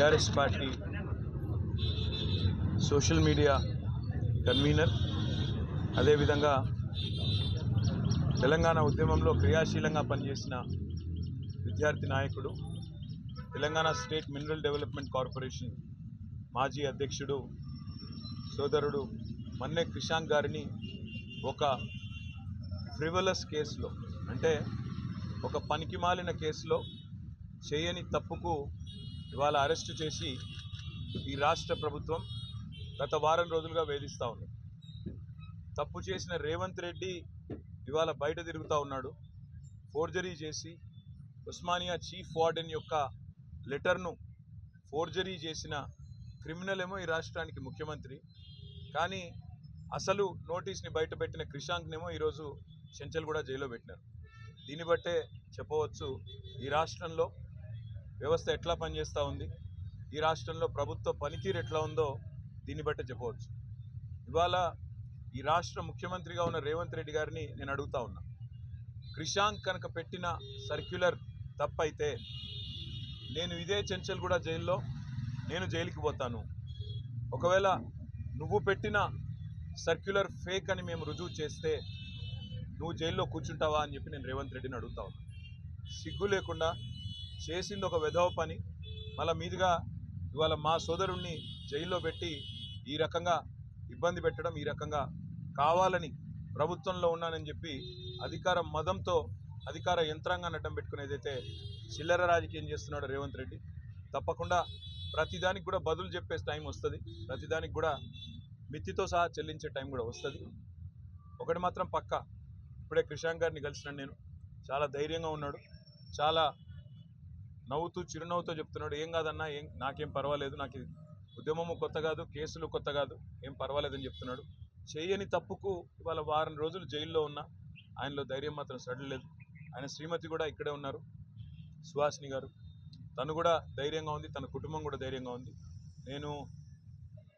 TRS party social media convener, అదేవిధంగా తెలంగాణ ఉద్యమంలో క్రియాశీలంగా పనిచేసిన విద్యార్థి నాయకుడు, Telangana state mineral development corporation మాజీ అధ్యక్షుడు సోదరుడు మన్నె క్రిషాంక్ గారిని ఒక ఫ్రివలస్ కేసులో, అంటే ఒక పనికిమాలిన కేసులో చేయని తప్పుకు ఇవాళ అరెస్టు చేసి ఈ రాష్ట్ర ప్రభుత్వం గత వారం రోజులుగా వేధిస్తూ ఉంది. తప్పు చేసిన రేవంత్ రెడ్డి ఇవాళ బయట తిరుగుతూ ఉన్నాడు. ఫోర్జరీ చేసి ఉస్మానియా చీఫ్ వార్డెన్ యొక్క లెటర్ను ఫోర్జరీ చేసిన క్రిమినల్ ఏమో ఈ రాష్ట్రానికి ముఖ్యమంత్రి, కానీ అసలు నోటీస్ని బయటపెట్టిన క్రిషాంక్నేమో ఈరోజు చెంచల్గూడ జైల్లో పెట్టినారు. దీన్ని బట్టే చెప్పవచ్చు ఈ రాష్ట్రంలో వ్యవస్థ ఎట్లా పనిచేస్తూ ఉంది, ఈ రాష్ట్రంలో ప్రభుత్వ పనితీరు ఎట్లా ఉందో దీన్ని బట్టే చెప్పవచ్చు. ఇవాళ ఈ రాష్ట్ర ముఖ్యమంత్రిగా ఉన్న రేవంత్ రెడ్డి గారిని నేను అడుగుతా ఉన్నా, క్రిషాంక్ కనుక పెట్టిన సర్క్యులర్ తప్పైతే నేను ఇదే చెంచల్గూడ జైల్లో నేను జైలుకి పోతాను. ఒకవేళ నువ్వు పెట్టిన సర్క్యులర్ ఫేక్ అని మేము రుజువు చేస్తే నువ్వు జైల్లో కూర్చుంటావా అని చెప్పి నేను రేవంత్ రెడ్డిని అడుగుతా ఉన్నా. సిగ్గు లేకుండా చేసింది ఒక వెధవ పని, మళ్ళీ మీదుగా ఇవాళ మా సోదరుణ్ణి జైల్లో పెట్టి ఈ రకంగా ఇబ్బంది పెట్టడం, ఈ రకంగా కావాలని ప్రభుత్వంలో ఉన్నానని చెప్పి అధికార మదంతో అధికార యంత్రాంగాన్ని అడ్డం పెట్టుకునేదైతే చిల్లర రాజకీయం చేస్తున్నాడు రేవంత్ రెడ్డి. తప్పకుండా ప్రతిదానికి కూడా బదులు చెప్పే టైం వస్తుంది, ప్రతిదానికి కూడా మిత్తితో సహా చెల్లించే టైం కూడా వస్తుంది. ఒకటి మాత్రం పక్కా, ఇప్పుడే క్రిషాంక్ గారిని కలిసినాను నేను. చాలా ధైర్యంగా ఉన్నాడు, చాలా నవ్వుతూ చిరునవ్వుతో చెప్తున్నాడు, ఏం కాదన్నా, నాకేం పర్వాలేదు, నాకు ఉద్యమము కొత్త కాదు, కేసులు కొత్త కాదు, ఏం పర్వాలేదని చెప్తున్నాడు. చేయని తప్పుకు ఇవాళ వారం రోజులు జైల్లో ఉన్న ఆయనలో ధైర్యం మాత్రం సడలేదు. ఆయన శ్రీమతి కూడా ఇక్కడే ఉన్నారు, సుహాసిని గారు, తను కూడా ధైర్యంగా ఉంది, తన కుటుంబం కూడా ధైర్యంగా ఉంది. నేను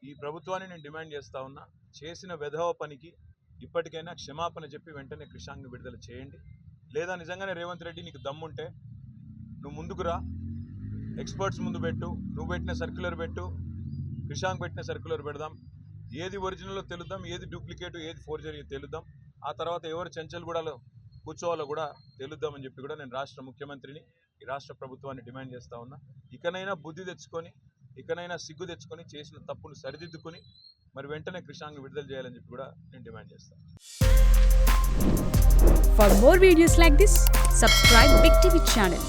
ఈ ప్రభుత్వాన్ని నేను డిమాండ్ చేస్తూ ఉన్నా, చేసిన వెధవ పనికి ఇప్పటికైనా క్షమాపణ చెప్పి వెంటనే క్రిషాంక్ని విడుదల చేయండి. లేదా నిజంగానే రేవంత్ రెడ్డి నీకు దమ్ముంటే నువ్వు ముందుకు రా, ఎక్స్పర్ట్స్ ముందు పెట్టు, నువ్వు పెట్టిన సర్క్యులర్ పెట్టు, క్రిషాంక్ పెట్టిన సర్క్యులర్ పెడదాం, ఏది ఒరిజినల్లో తెలుద్దాం, ఏది డూప్లికేటు, ఏది ఫోర్జరీ తెలుద్దాం, ఆ తర్వాత ఎవరు చెంచల్గూడలో కూర్చోవాలో కూడా తెలుద్దామని చెప్పి కూడా నేను రాష్ట్ర ముఖ్యమంత్రిని, ఈ రాష్ట్ర ప్రభుత్వాన్ని డిమాండ్ చేస్తూ ఉన్నా. ఇకనైనా బుద్ధి తెచ్చుకొని, ఇకనైనా సిగ్గు తెచ్చుకొని, చేసిన తప్పును సరిదిద్దుకొని మరి వెంటనే క్రిషాంక్ని విడుదల చేయాలని చెప్పి కూడా నేను డిమాండ్ చేస్తాను. For more videos like this, subscribe Big TV channel.